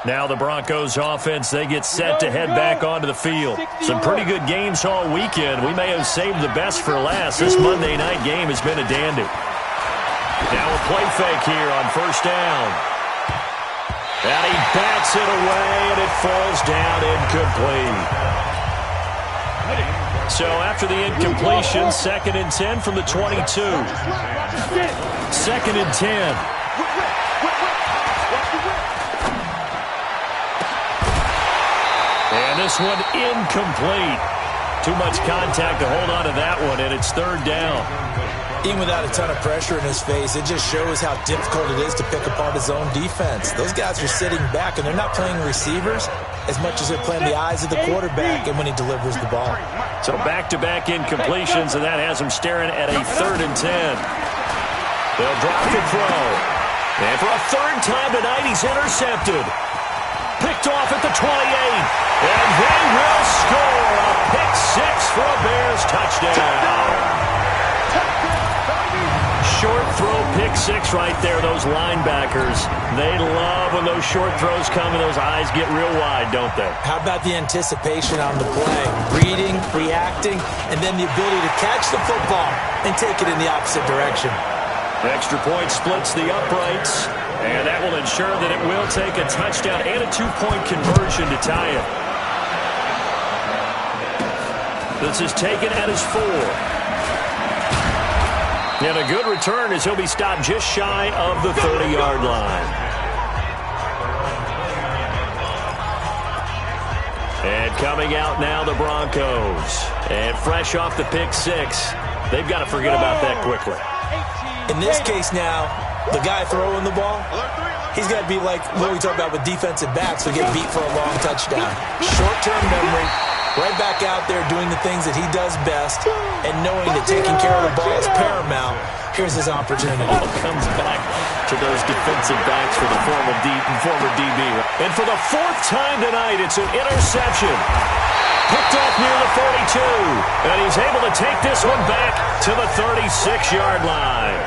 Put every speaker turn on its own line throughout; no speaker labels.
Now the Broncos offense, they get set to head back onto the field. Some pretty good games all weekend. We may have saved the best for last. This Monday night game has been a dandy. Now a play fake here on first down. And he bats it away, and it falls down incomplete. So after the incompletion, 2nd and 10 from the 22. 2nd and 10. And this one incomplete. Too much contact to hold on to that one, and it's 3rd down.
Even without a ton of pressure in his face, it just shows how difficult it is to pick apart his own defense. Those guys are sitting back, and they're not playing receivers as much as they're playing the eyes of the quarterback and when he delivers the ball.
So back-to-back incompletions, and that has him staring at a 3rd and 10. They'll drop the throw. And for a 3rd time tonight, he's intercepted. Picked off at the 28. And they will score a pick 6 for a Bears touchdown. Short throw, pick 6 right there. Those linebackers, they love when those short throws come and those eyes get real wide, don't they?
How about the anticipation on the play? Reading, reacting, and then the ability to catch the football and take it in the opposite direction.
Extra point splits the uprights, and that will ensure that it will take a touchdown and a 2-point conversion to tie it. This is taken at his 4. And a good return as he'll be stopped just shy of the 30-yard line. And coming out now, the Broncos. And fresh off the pick 6, they've got to forget about that quickly.
In this case now, the guy throwing the ball, he's got to be like what we talk about with defensive backs who get beat for a long touchdown. Short-term memory. Right back out there doing the things that he does best and knowing that taking care of the ball is paramount. Here's his opportunity.
Ball comes back to those defensive backs for the former DB. And for the 4th time tonight, it's an interception. Picked off near the 42. And he's able to take this one back to the 36-yard line.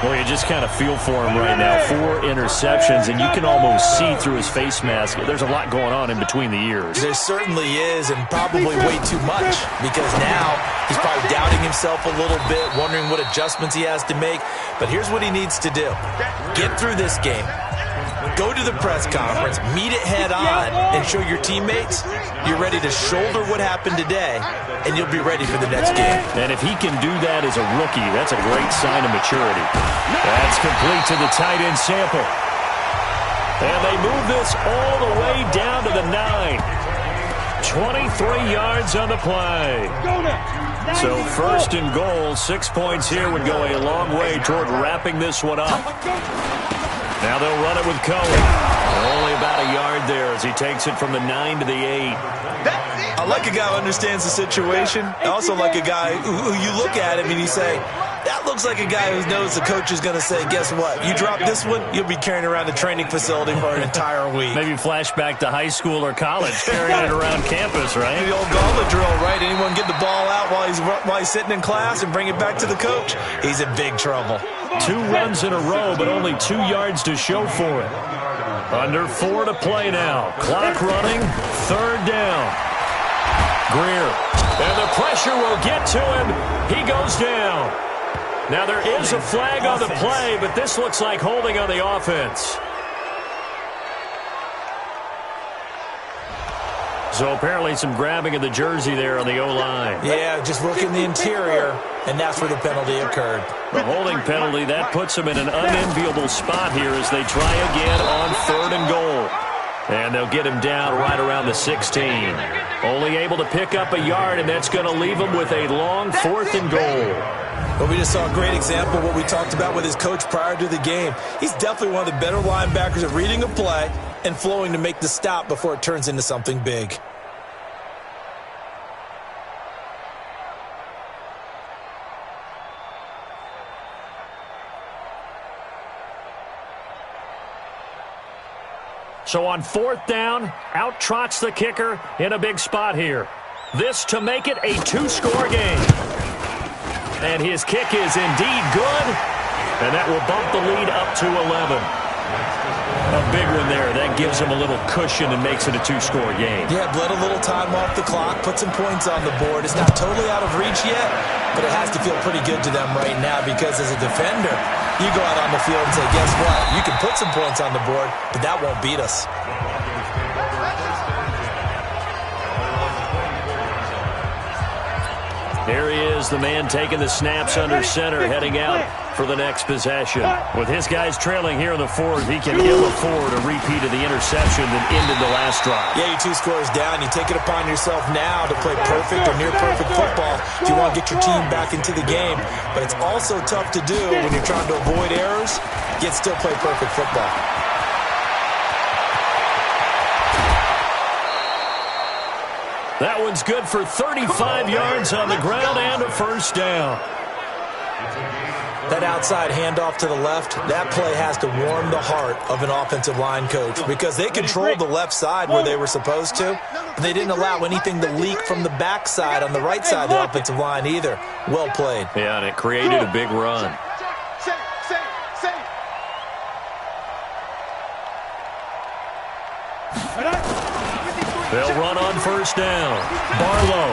Well, you just kind of feel for him right now. 4 interceptions, and you can almost see through his face mask. There's a lot going on in between the ears.
There certainly is, and probably way too much, because now he's probably doubting himself a little bit, wondering what adjustments he has to make. But here's what he needs to do. Get through this game. Go to the press conference, meet it head on, and show your teammates you're ready to shoulder what happened today, and you'll be ready for the next game.
And if he can do that as a rookie, that's a great sign of maturity. That's complete to the tight end Sample. And they move this all the way down to the 9. 23 yards on the play. So 1st and goal, 6 points here would go a long way toward wrapping this one up. Now they'll run it with Cohen. Only about a yard there as he takes it from the 9 to the 8.
I like a guy who understands the situation. I also like a guy who you look at him and you say, that looks like a guy who knows the coach is going to say, guess what? You drop this one, you'll be carrying around the training facility for an entire week.
Maybe flashback to high school or college, carrying it around campus, right?
The old gauntlet drill, right? Anyone get the ball out while he's sitting in class and bring it back to the coach? He's in big trouble.
2 runs in a row, but only 2 yards to show for it. Under 4 to play now. Clock running, 3rd down. Greer. And the pressure will get to him. He goes down. Now there is a flag on the play, but this looks like holding on the offense. So apparently some grabbing of the jersey there on the O-line.
Yeah, just look in the interior, and that's where the penalty occurred.
The holding penalty, that puts them in an unenviable spot here as they try again on 3rd and goal. And they'll get him down right around the 16. Only able to pick up a yard, and that's going to leave him with a long 4th and goal.
But we just saw a great example of what we talked about with his coach prior to the game. He's definitely one of the better linebackers at reading a play and flowing to make the stop before it turns into something big.
So on 4th down, out trots the kicker in a big spot here. This to make it a 2-score game. And his kick is indeed good, and that will bump the lead up to 11. A big one there. That gives them a little cushion and makes it a two-score game.
Yeah, bled a little time off the clock, put some points on the board. It's not totally out of reach yet, but it has to feel pretty good to them right now because as a defender, you go out on the field and say, guess what? You can put some points on the board, but that won't beat us.
Here he is, the man taking the snaps under center, heading out for the next possession. With his guys trailing here in the fourth, he can ill afford a repeat of the interception that ended the last drive.
Yeah, you're 2 scores down. You take it upon yourself now to play perfect or near-perfect football if you want to get your team back into the game. But it's also tough to do when you're trying to avoid errors, yet still play perfect football.
That one's good for 35 yards on the ground and a first down.
That outside handoff to the left, that play has to warm the heart of an offensive line coach because they controlled the left side where they were supposed to, but they didn't allow anything to leak from the backside on the right side of the offensive line either. Well played.
Yeah, and it created a big run. They'll run on first down. Barlow.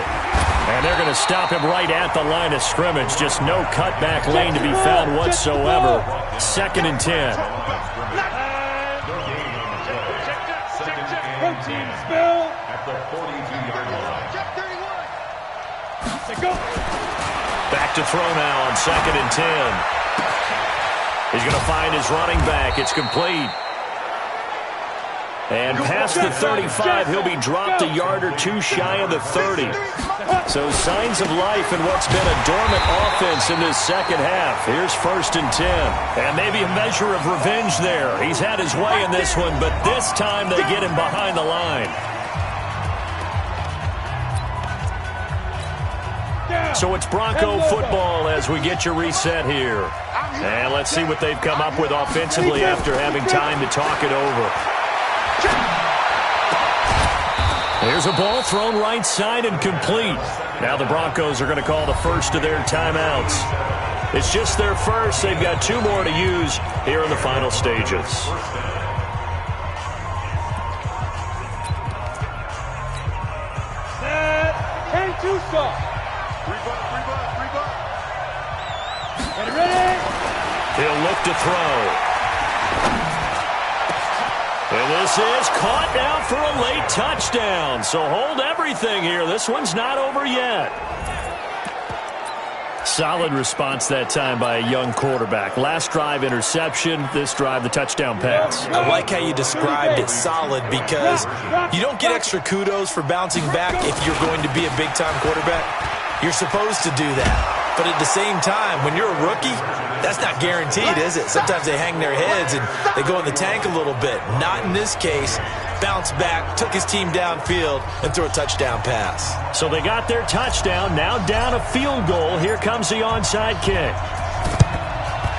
And they're going to stop him right at the line of scrimmage. Just no cutback lane to be found whatsoever. 2nd and 10. Back to throw now on 2nd and 10. He's going to find his running back. It's complete. And past the 35, he'll be dropped a yard or two shy of the 30. So signs of life in what's been a dormant offense in this second half. Here's 1st and 10. And maybe a measure of revenge there. He's had his way in this one, but this time they get him behind the line. So it's Bronco football as we get your reset here. And let's see what they've come up with offensively after having time to talk it over. There's a ball thrown right side and complete. Now the Broncos are going to call the first of their timeouts. It's just their first. They've got 2 more to use here in the final stages. He'll look to throw. And this is caught now for a late touchdown. So hold everything here. This one's not over yet. Solid response that time by a young quarterback. Last drive, interception. This drive, the touchdown pass.
I like how you described it, solid, because you don't get extra kudos for bouncing back if you're going to be a big-time quarterback. You're supposed to do that. But at the same time, when you're a rookie, that's not guaranteed, is it? Sometimes they hang their heads and they go in the tank a little bit. Not in this case. Bounced back, took his team downfield, and threw a touchdown pass.
So they got their touchdown, now down a field goal. Here comes the onside kick.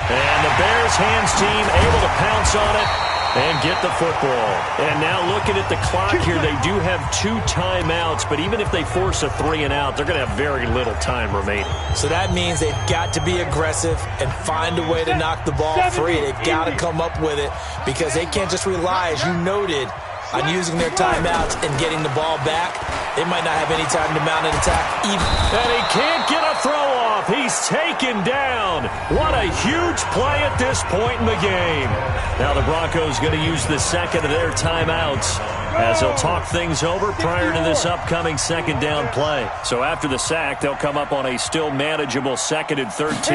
And the Bears hands team able to pounce on it and get the football. And now looking at the clock here, they do have 2 timeouts, but even if they force a 3-and-out, they're going to have very little time remaining.
So that means they've got to be aggressive and find a way to knock the ball free. They've got to come up with it because they can't just rely, as you noted, on using their timeouts and getting the ball back. They might not have any time to mount an attack even.
And he can't get a throw off. He's taken down. What a huge play at this point in the game. Now the Broncos going to use the second of their timeouts as they'll talk things over prior to this upcoming second down play. So after the sack, they'll come up on a still manageable 2nd and 13.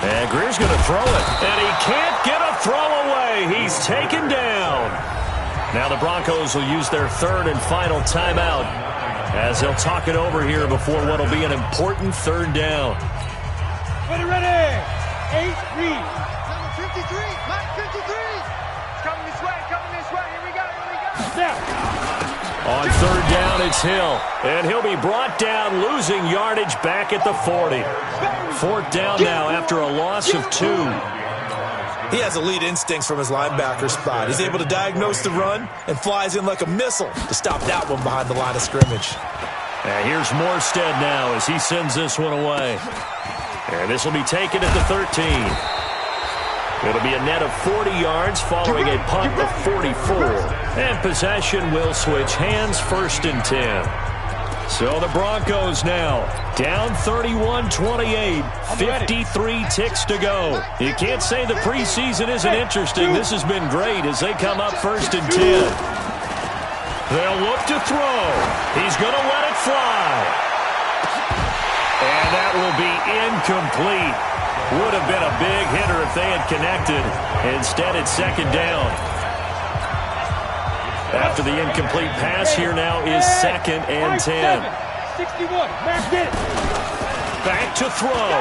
And Greer's going to throw it. And he can't get a throw away. He's taken down. Now the Broncos will use their 3rd and final timeout as they'll talk it over here before what will be an important 3rd down.
Ready. 8 read. Number 53. Mike 53. It's coming this way. Here we go.
On 3rd down, it's Hill. And he'll be brought down, losing yardage back at the 40. 4th down now after a loss of 2.
He has elite instincts from his linebacker spot. He's able to diagnose the run and flies in like a missile to stop that one behind the line of scrimmage.
And here's Morstead now as he sends this one away. And this will be taken at the 13. It'll be a net of 40 yards following a punt of 44. And possession will switch hands, 1st and 10. So the Broncos now down 31-28, 53 ticks to go. You can't say the preseason isn't interesting. This has been great as they come up 1st and 10. They'll look to throw. He's going to let it fly. And that will be incomplete. Would have been a big hitter if they had connected. Instead, it's 2nd down. After the incomplete pass, here now is 2nd and 10.
61.
Back to throw.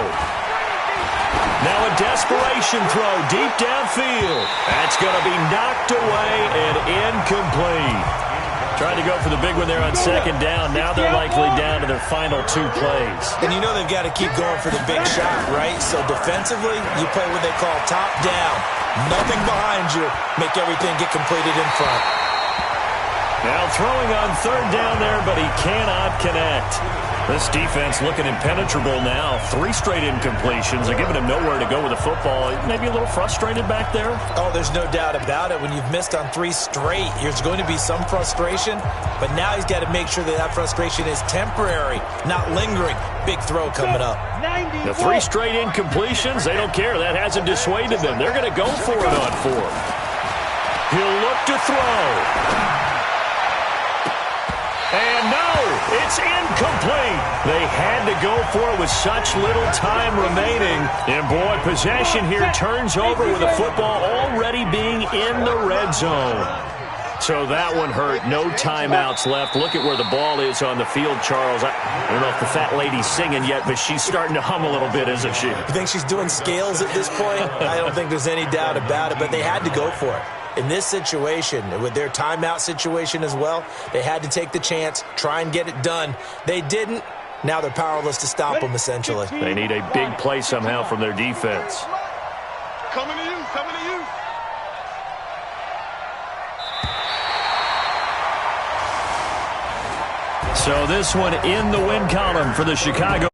Now a desperation throw deep downfield. That's going to be knocked away and incomplete. Tried to go for the big one there on 2nd down. Now they're likely down to their final 2 plays.
And you know they've got to keep going for the big shot, right? So defensively, you play what they call top down. Nothing behind you. Make everything get completed in front.
Now throwing on 3rd down there, but he cannot connect. This defense looking impenetrable now. 3 straight incompletions. They're giving him nowhere to go with the football. Maybe a little frustrated back there?
Oh, there's no doubt about it. When you've missed on 3 straight, there's going to be some frustration. But now he's got to make sure that that frustration is temporary, not lingering. Big throw coming up.
The 3 straight incompletions, they don't care. That hasn't dissuaded them. They're going to go for it on 4th. He'll look to throw. And no, it's incomplete. They had to go for it with such little time remaining. And boy, possession here turns over with the football already being in the red zone. So that one hurt. No timeouts left. Look at where the ball is on the field, Charles. I don't know if the fat lady's singing yet, but she's starting to hum a little bit, isn't she?
You think she's doing scales at this point? I don't think there's any doubt about it, but they had to go for it. In this situation, with their timeout situation as well, they had to take the chance, try and get it done. They didn't. Now they're powerless to stop them, essentially.
They need a big play somehow from their defense.
Coming to you, coming to you.
So this one in the win column for the Chicago